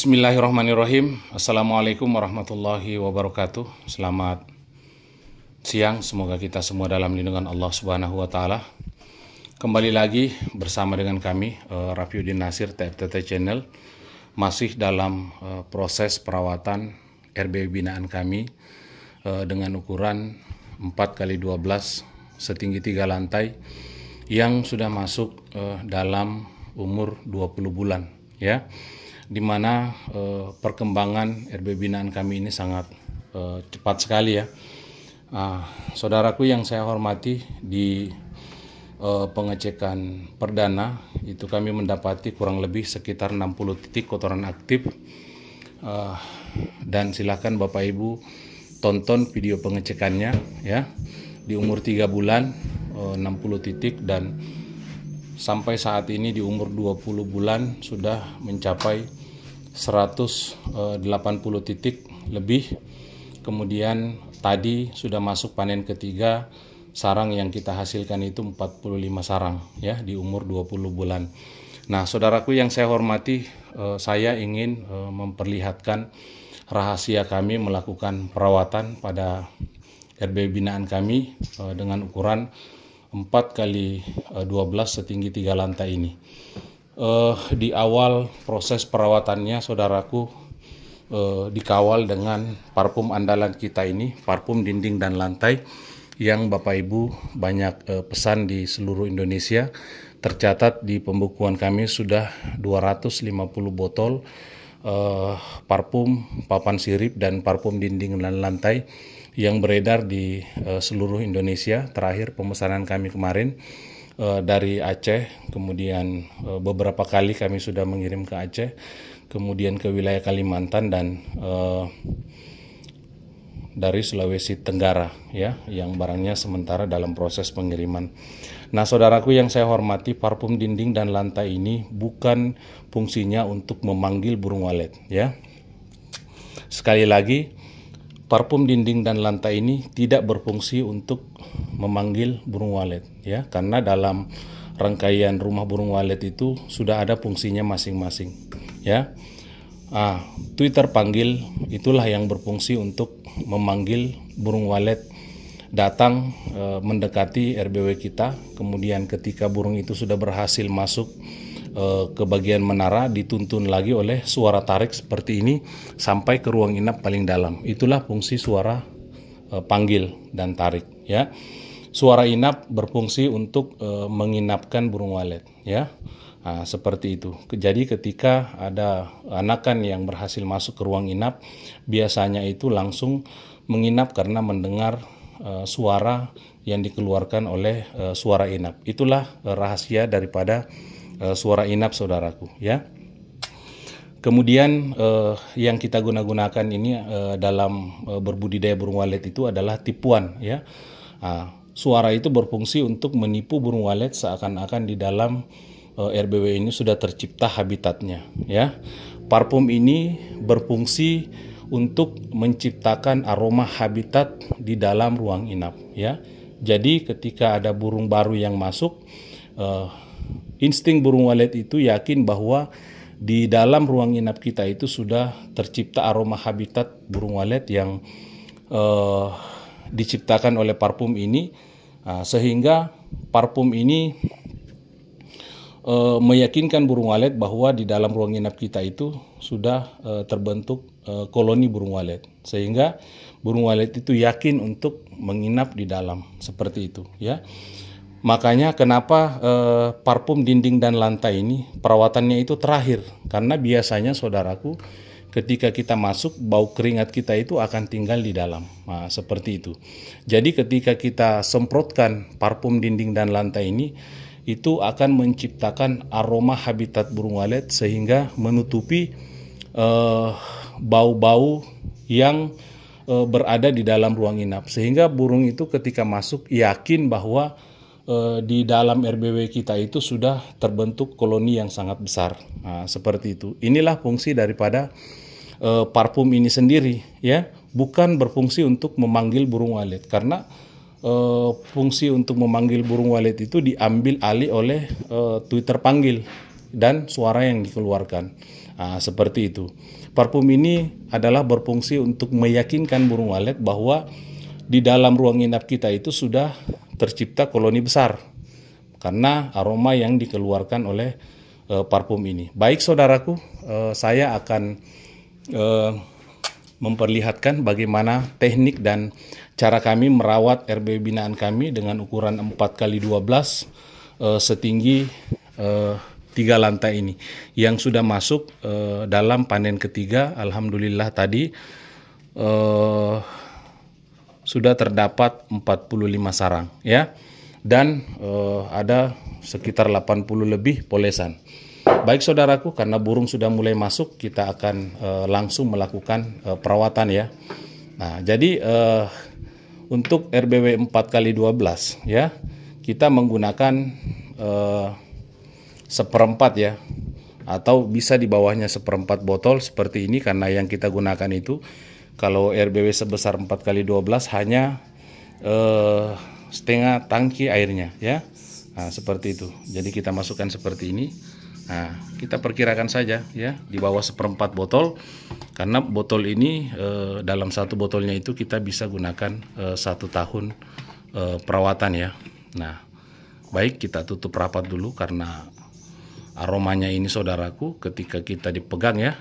Bismillahirrahmanirrahim. Assalamualaikum warahmatullahi wabarakatuh. Selamat siang, semoga kita semua dalam lindungan Allah Subhanahu wa Ta'ala. Kembali lagi bersama dengan kami, Rafiuddin Nasir TFTT Channel, masih dalam proses perawatan RBW binaan kami dengan ukuran 4x12 setinggi 3 lantai yang sudah masuk dalam umur 20 bulan, ya. Di mana perkembangan RBW binaan kami ini sangat cepat sekali, ya. Saudaraku yang saya hormati, di pengecekan perdana itu kami mendapati kurang lebih sekitar 60 titik kotoran aktif, dan silakan Bapak Ibu tonton video pengecekannya, ya. Di umur 3 bulan 60 titik, dan sampai saat ini di umur 20 bulan sudah mencapai 180 titik lebih. Kemudian tadi sudah masuk panen ketiga, sarang yang kita hasilkan itu 45 sarang, ya, di umur 20 bulan. Nah, saudaraku yang saya hormati, saya ingin memperlihatkan rahasia kami melakukan perawatan pada RBW binaan kami dengan ukuran 4x12 setinggi 3 lantai ini. Di awal proses perawatannya, saudaraku, dikawal dengan parfum andalan kita ini, parfum dinding dan lantai, yang Bapak Ibu banyak pesan di seluruh Indonesia. Tercatat di pembukuan kami sudah 250 botol parfum papan sirip dan parfum dinding dan lantai yang beredar di seluruh Indonesia. Terakhir pemesanan kami kemarin dari Aceh, kemudian beberapa kali kami sudah mengirim ke Aceh, kemudian ke wilayah Kalimantan, dan dari Sulawesi Tenggara, ya, yang barangnya sementara dalam proses pengiriman. Nah, saudaraku yang saya hormati, parfum dinding dan lantai ini bukan fungsinya untuk memanggil burung walet, ya. Sekali lagi, parfum dinding dan lantai ini tidak berfungsi untuk memanggil burung walet, ya, karena dalam rangkaian rumah burung walet itu sudah ada fungsinya masing-masing, ya. Twitter panggil itulah yang berfungsi untuk memanggil burung walet datang mendekati RBW kita. Kemudian ketika burung itu sudah berhasil masuk ke bagian menara, dituntun lagi oleh suara tarik seperti ini sampai ke ruang inap paling dalam. Itulah fungsi suara panggil dan tarik, ya. Suara inap berfungsi untuk menginapkan burung walet, ya. Seperti itu. Jadi ketika ada anakan yang berhasil masuk ke ruang inap, biasanya itu langsung menginap karena mendengar suara yang dikeluarkan oleh suara inap. Itulah rahasia daripada suara inap, saudaraku, ya. Kemudian yang kita gunakan ini dalam berbudidaya burung walet itu adalah tipuan, ya. Suara itu berfungsi untuk menipu burung walet seakan-akan di dalam RBW ini sudah tercipta habitatnya, ya. Parfum ini berfungsi untuk menciptakan aroma habitat di dalam ruang inap, ya. Jadi ketika ada burung baru yang masuk, insting burung walet itu yakin bahwa di dalam ruang inap kita itu sudah tercipta aroma habitat burung walet yang diciptakan oleh parfum ini, sehingga parfum ini meyakinkan burung walet bahwa di dalam ruang inap kita itu sudah terbentuk koloni burung walet, sehingga burung walet itu yakin untuk menginap di dalam, seperti itu, ya. Makanya kenapa parfum dinding dan lantai ini perawatannya itu terakhir, karena biasanya, saudaraku, ketika kita masuk, bau keringat kita itu akan tinggal di dalam. Seperti itu. Jadi ketika kita semprotkan parfum dinding dan lantai ini, itu akan menciptakan aroma habitat burung walet sehingga menutupi bau-bau yang berada di dalam ruang inap, sehingga burung itu ketika masuk yakin bahwa di dalam RBW kita itu sudah terbentuk koloni yang sangat besar. Seperti itu. Inilah fungsi daripada parfum ini sendiri, ya. Bukan berfungsi untuk memanggil burung walet, karena fungsi untuk memanggil burung walet itu diambil alih oleh Twitter panggil, dan suara yang dikeluarkan. Seperti itu. Parfum ini adalah berfungsi untuk meyakinkan burung walet bahwa di dalam ruang inap kita itu sudah tercipta koloni besar karena aroma yang dikeluarkan oleh parfum ini. Baik saudaraku, saya akan memperlihatkan bagaimana teknik dan cara kami merawat RBW binaan kami dengan ukuran 4x12 setinggi 3 lantai ini yang sudah masuk dalam panen ketiga. Alhamdulillah tadi sudah terdapat 45 sarang ya, dan ada sekitar 80 lebih polesan. Baik saudaraku, karena burung sudah mulai masuk, kita akan langsung melakukan perawatan ya. Nah, jadi untuk RBW 4x12 ya, kita menggunakan seperempat ya, atau bisa di bawahnya seperempat botol seperti ini, karena yang kita gunakan itu kalau RBW sebesar 4x12 hanya setengah tangki airnya ya. Nah, seperti itu. Jadi kita masukkan seperti ini. Nah, kita perkirakan saja ya, di bawah seperempat botol, karena botol ini dalam satu botolnya itu kita bisa gunakan 1 tahun perawatan ya. Nah, baik, kita tutup rapat dulu karena aromanya ini saudaraku ketika kita dipegang ya,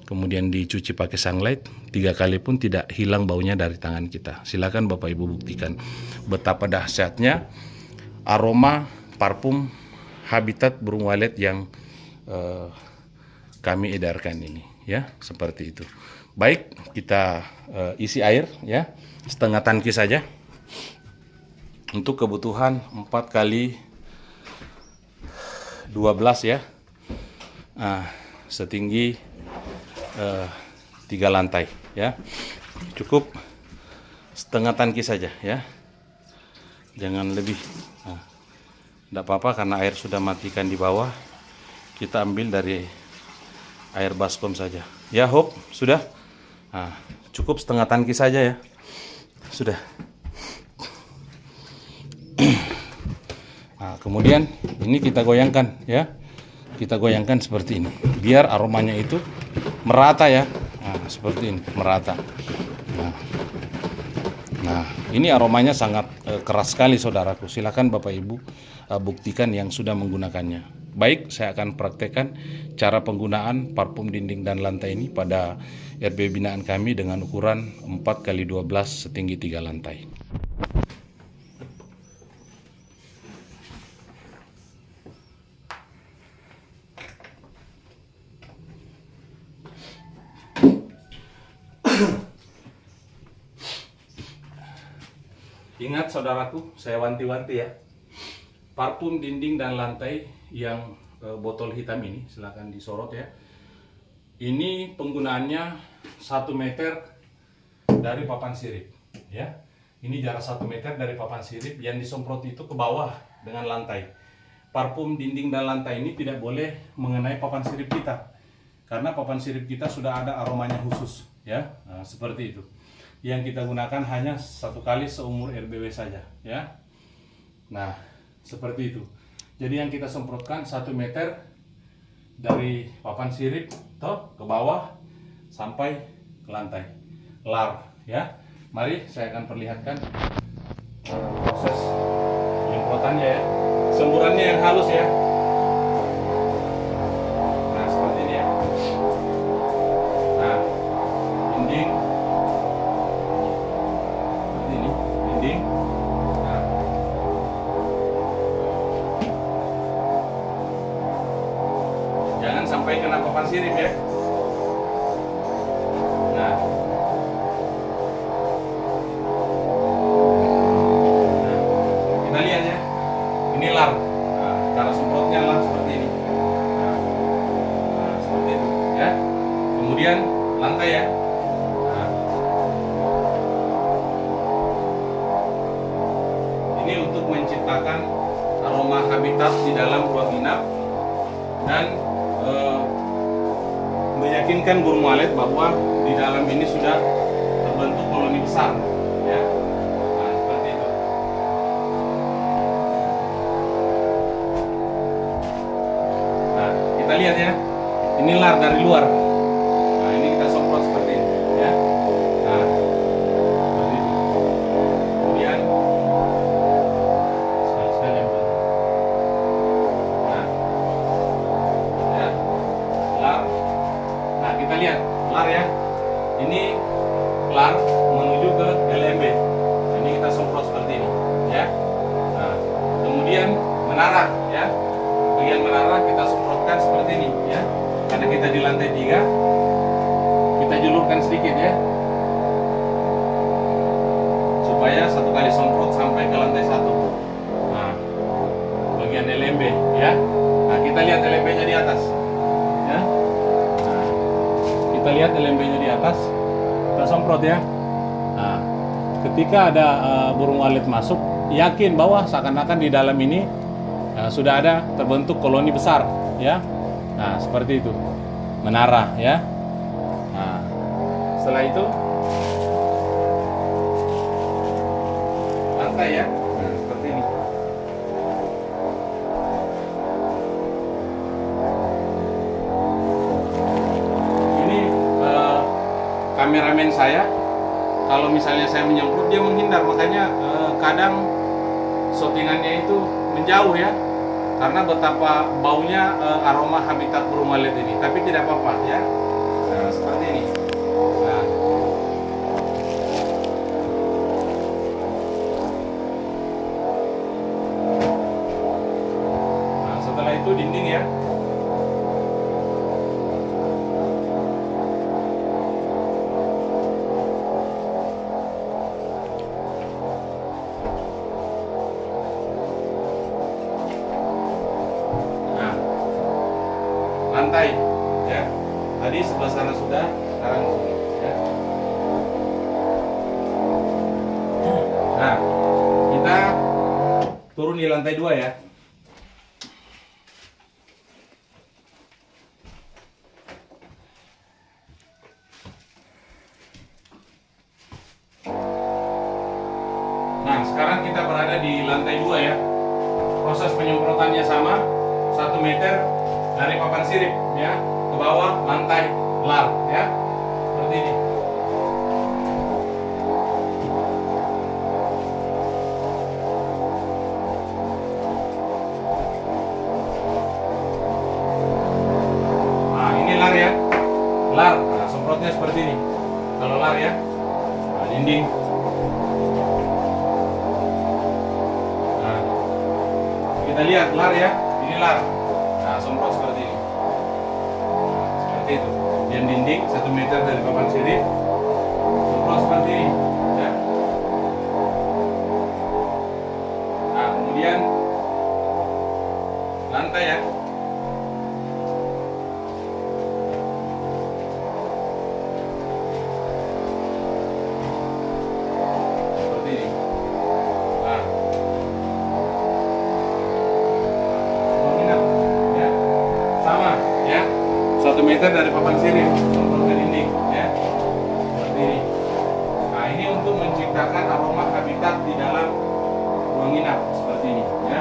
kemudian dicuci pakai sunlight 3 kali pun tidak hilang baunya dari tangan kita. Silakan Bapak Ibu buktikan betapa dahsyatnya aroma parfum habitat burung walet yang kami edarkan ini ya, seperti itu. Baik, kita isi air ya, setengah tangki saja untuk kebutuhan 4x12 ya, setinggi 3 lantai ya, cukup setengah tangki saja ya, jangan lebih. Tidak apa-apa karena air sudah matikan di bawah, kita ambil dari air baskom saja ya. Hop, sudah. Cukup setengah tangki saja ya, sudah. Kemudian ini kita goyangkan ya, kita goyangkan seperti ini biar aromanya itu merata ya. Seperti ini, merata. Nah, ini aromanya sangat keras sekali saudaraku. Silakan Bapak Ibu buktikan yang sudah menggunakannya. Baik, saya akan praktekkan cara penggunaan parfum dinding dan lantai ini pada RBW binaan kami dengan ukuran 4x12 setinggi 3 lantai. Ingat saudaraku, saya wanti-wanti ya, parfum dinding dan lantai yang botol hitam ini, silahkan disorot ya. Ini penggunaannya 1 meter dari papan sirip ya. Ini jarak 1 meter dari papan sirip, yang disemprot itu ke bawah dengan lantai. Parfum dinding dan lantai ini tidak boleh mengenai papan sirip kita, karena papan sirip kita sudah ada aromanya khusus ya. Nah, seperti itu. Yang kita gunakan hanya 1 kali seumur RBW saja ya. Nah, seperti itu. Jadi yang kita semprotkan 1 meter dari papan sirip ke bawah sampai ke lantai lar ya. Mari saya akan perlihatkan proses penyemprotannya ya. Semburannya yang halus ya. Nah, seperti ini ya. Nah, dinding seperti ini, dinding. Nah, jangan sampai kena papan sirip ya. Nah, kita lihat ya. Ini lar. Nah, cara semprotnya lar seperti ini. Nah, seperti itu ya. Kemudian lantai ya. Nah, ini untuk menciptakan aroma habitat di dalam ruang inap dan meyakinkan burung walet bahwa di dalam ini sudah terbentuk koloni besar ya. Nah, seperti itu. Nah, lihat ya, ini lar dari luar. Nah, ini kita semprot seperti ini ya. Nah, seperti itu. Kemudian sekali-sekali yang benar. Nah, ya, lar. Nah, kita lihat lar ya. Ini lar menuju ke LMB. Nah, ini kita semprot seperti ini ya. Nah, kemudian menara ya. Bagian menara kita semprotkan seperti ini ya. Karena kita di lantai 3, kita julurkan sedikit ya, supaya satu kali semprot sampai ke lantai 1. Nah, bagian LMB ya. Nah, kita lihat LMB-nya di atas ya. Nah, kita lihat LMB-nya di atas, kita semprot ya. Nah, ketika ada burung walet masuk, yakin bahwa seakan-akan di dalam ini sudah ada terbentuk koloni besar ya. Nah, seperti itu menara ya. Nah, setelah itu lantai ya. Nah, seperti ini. Ini kameramen saya, kalau misalnya saya menyemprot dia menghindar, makanya kadang shootingannya itu menjauh ya, karena betapa baunya aroma habitat burung walet ini. Tapi tidak apa-apa ya. Nah, seperti ini. Nah, setelah itu dinding ya. Lantai ya, tadi sebelah sana sudah, sekarang ya. Nah, kita turun di lantai 2 ya. Nah, sekarang kita berada di lantai 2 ya. Proses penyemprotannya sama, 1 meter dari papan sirip ya ke bawah lantai lar ya, seperti ini. Nah, ini lar ya, lar. Nah, semprotnya seperti ini kalau lar ya. Nah, dinding. Nah, kita lihat lar ya, ini lar. Nah, semprot seperti ini. Seperti itu. Dan dinding 1 meter dari papan sirip. Semprot seperti ini. Ya. Nah, kemudian lantai ya. Seperti ini. Nah. Sama ya, 1 meter dari papan sirip semprot ke dinding ya, seperti ini. Nah, ini untuk menciptakan aroma habitat di dalam ruang inap seperti ini ya.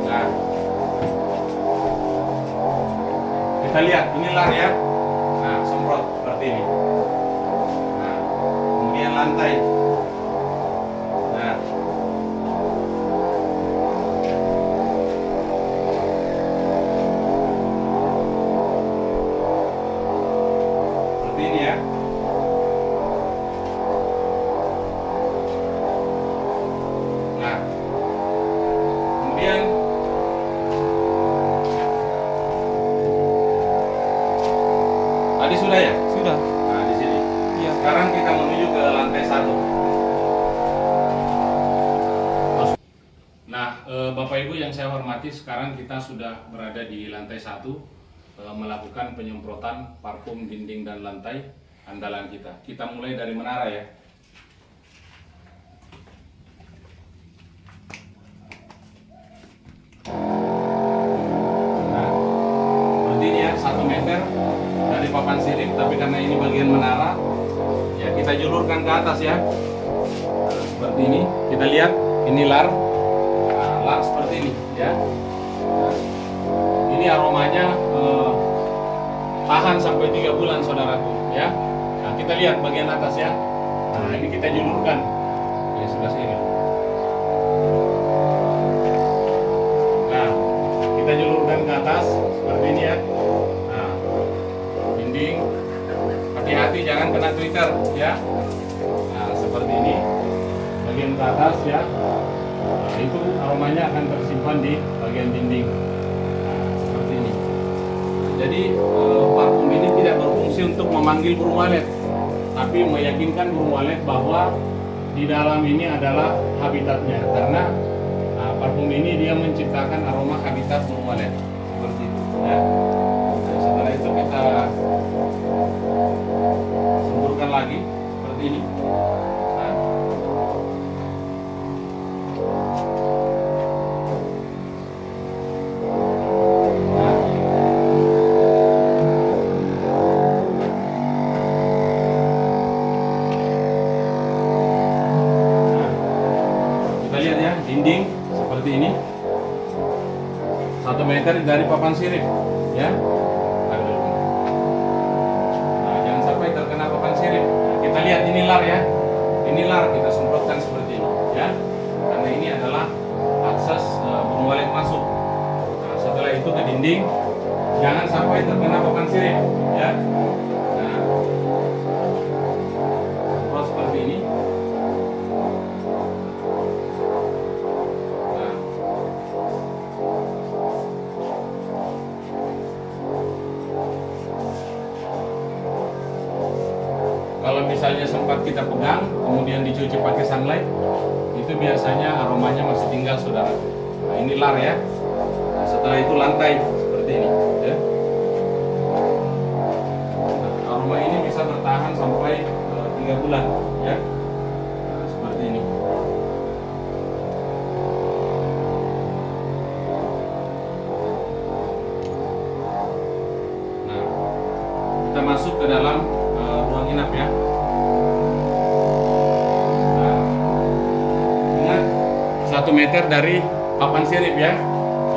Nah, kita lihat ini lar ya. Nah, semprot seperti ini. Lantai. Nah, seperti ini ya. Nah, kemudian tadi sudah ya? Sudah. Nah, di sini. Iya. Sekarang kita menuju ke lantai 1. Nah, Bapak Ibu yang saya hormati, sekarang kita sudah berada di lantai 1 melakukan penyemprotan parfum dinding dan lantai andalan kita. Kita mulai dari menara ya. Nah, seperti ini ya, 1 meter dari papan sirip, tapi karena ini bagian menara, ya kita kita julurkan ke atas ya. Nah, seperti ini. Kita lihat ini lar. Nah, lar seperti ini ya. Nah, ini aromanya tahan sampai 3 bulan saudaraku ya. Nah, kita lihat bagian atas ya. Nah, ini kita julurkan ya, sebelah sini. Nah, kita julurkan ke atas seperti ini ya. Nah, dinding, hati-hati jangan kena Twitter ya. Nah, seperti ini bagian ke atas ya. Nah, itu aromanya akan tersimpan di bagian dinding. Nah, seperti ini. Jadi parfum ini tidak berfungsi untuk memanggil burung walet, tapi meyakinkan burung walet bahwa di dalam ini adalah habitatnya. Karena parfum ini dia menciptakan aroma habitat burung walet seperti itu ya. Nah, setelah itu kita semburkan lagi seperti ini. Nah, dinding seperti ini 1 meter dari papan sirip ya. Nah, jangan sampai terkena papan sirip. Nah, kita lihat ini lar ya, ini lar kita semprotkan seperti ini ya, karena ini adalah akses burung walet masuk. Nah, setelah itu ke dinding, jangan sampai terkena papan sirip ya. Nah, semprot seperti ini. Kalau misalnya sempat kita pegang, kemudian dicuci pakai sunlight, itu biasanya aromanya masih tinggal saudara. Nah, ini lar ya. Nah, setelah itu lantai seperti ini ya. Nah, aroma ini bisa bertahan sampai 3 bulan ya. Nah, seperti ini. Nah, kita masuk ke dalam ruang inap ya. Nah, ingat 1 meter dari papan sirip ya,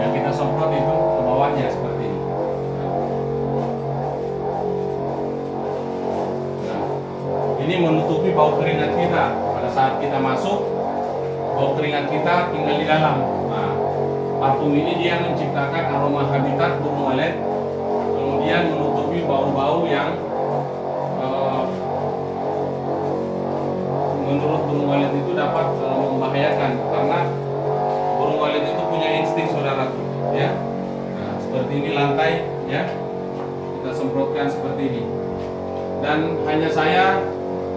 yang kita semprot itu ke bawahnya seperti ini. Nah, ini menutupi bau keringat kita. Pada saat kita masuk, bau keringat kita tinggal di dalam. Nah, parfum ini dia menciptakan aroma habitat burung walet, kemudian menutupi bau-bau yang menurut burung walet itu dapat membahayakan, karena burung walet itu punya insting saudaraku ya. Nah, seperti ini lantai ya, kita semprotkan seperti ini, dan hanya saya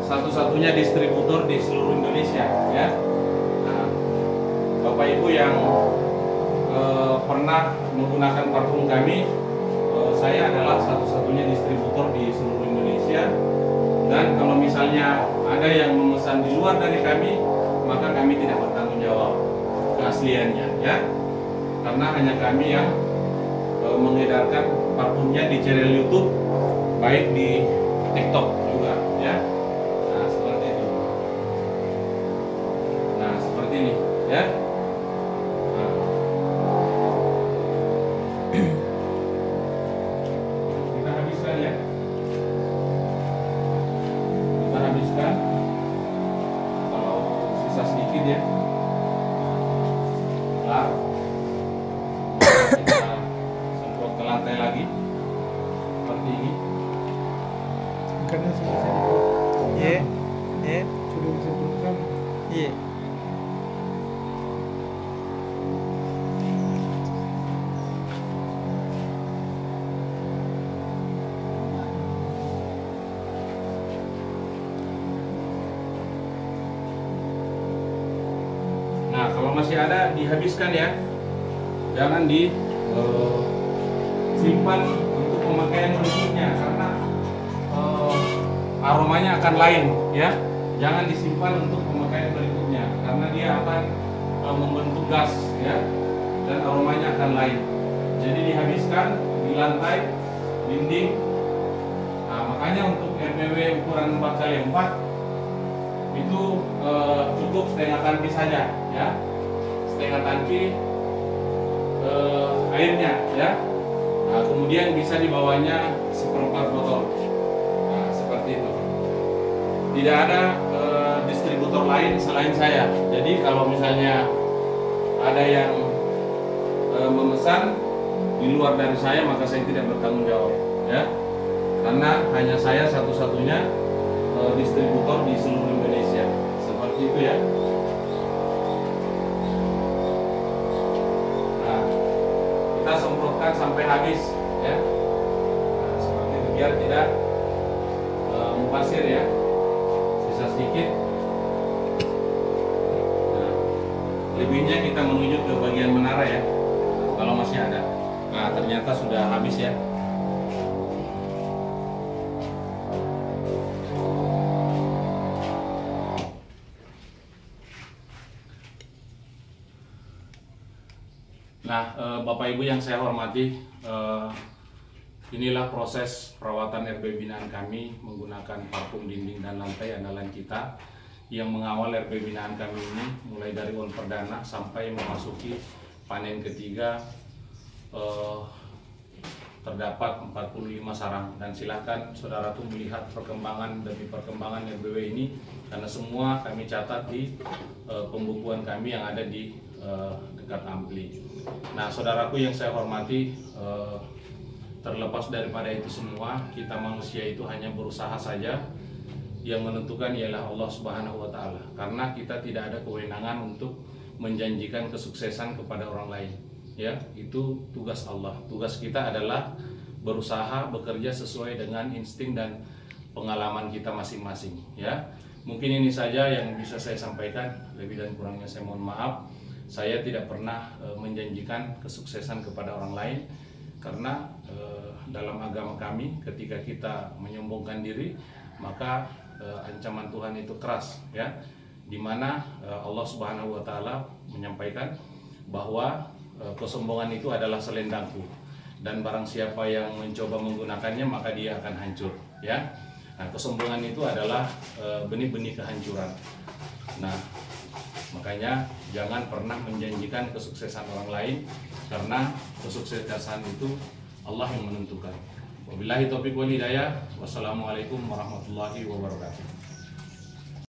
satu-satunya distributor di seluruh Indonesia ya. Nah, Bapak Ibu yang pernah menggunakan parfum kami, saya adalah satu-satunya distributor di seluruh Indonesia. Dan kalau misalnya ada yang memesan di luar dari kami, maka kami tidak bertanggung jawab keasliannya ya, karena hanya kami yang mengedarkan parfumnya di channel YouTube, baik di TikTok juga ya. Nah, seperti itu. Nah, seperti ini ya. Nah. Kita habiskan ya. Habiskan, kalau sisa sedikit ya. Nah, kita semprot ke lantai lagi seperti ini. Karena sudah sudah disebutkan. Iya. Nah, kalau masih ada dihabiskan ya, jangan disimpan untuk pemakaian berikutnya, karena aromanya akan lain ya. Jangan disimpan untuk pemakaian berikutnya, karena dia akan membentuk gas ya, dan aromanya akan lain. Jadi dihabiskan di lantai, dinding. Nah, makanya untuk RPW ukuran 4x4 itu cukup setengah tangki saja, ya, setengah tangki airnya, ya. Nah, kemudian bisa dibawanya seperempat botol, nah, seperti itu. Tidak ada distributor lain selain saya. Jadi kalau misalnya ada yang memesan di luar dari saya, maka saya tidak bertanggung jawab, ya, karena hanya saya satu-satunya distributor di seluruh Indonesia, seperti itu, ya. Nah, kita semprotkan sampai habis, ya. Nah, seperti itu biar tidak mubazir, ya, sisa sedikit. Nah, lebihnya kita menuju ke bagian menara, ya, kalau masih ada. Nah, ternyata sudah habis, ya. Nah, Bapak Ibu yang saya hormati, inilah proses perawatan RB binaan kami menggunakan parfum dinding dan lantai andalan kita yang mengawal RB binaan kami ini mulai dari on perdana sampai memasuki panen ketiga. Terdapat 45 sarang, dan silakan saudaraku melihat perkembangan demi perkembangan RBW ini, karena semua kami catat di pembukuan kami yang ada di dekat Ampli. Nah, saudaraku yang saya hormati, terlepas daripada itu semua, kita manusia itu hanya berusaha saja. Yang menentukan ialah Allah Subhanahu wa Ta'ala, karena kita tidak ada kewenangan untuk menjanjikan kesuksesan kepada orang lain. Ya, itu tugas Allah. Tugas kita adalah berusaha bekerja sesuai dengan insting dan pengalaman kita masing-masing, ya. Mungkin ini saja yang bisa saya sampaikan. Lebih dan kurangnya saya mohon maaf. Saya tidak pernah menjanjikan kesuksesan kepada orang lain, karena dalam agama kami ketika kita menyombongkan diri, maka ancaman Tuhan itu keras, ya. Di mana Allah Subhanahu wa Ta'ala menyampaikan bahwa kesombongan itu adalah selendangku, dan barang siapa yang mencoba menggunakannya maka dia akan hancur, ya. Nah, kesombongan itu adalah benih-benih kehancuran. Nah, makanya jangan pernah menjanjikan kesuksesan orang lain, karena kesuksesan itu Allah yang menentukan. Wabillahi taufiq wal hidayah. Wassalamualaikum warahmatullahi wabarakatuh.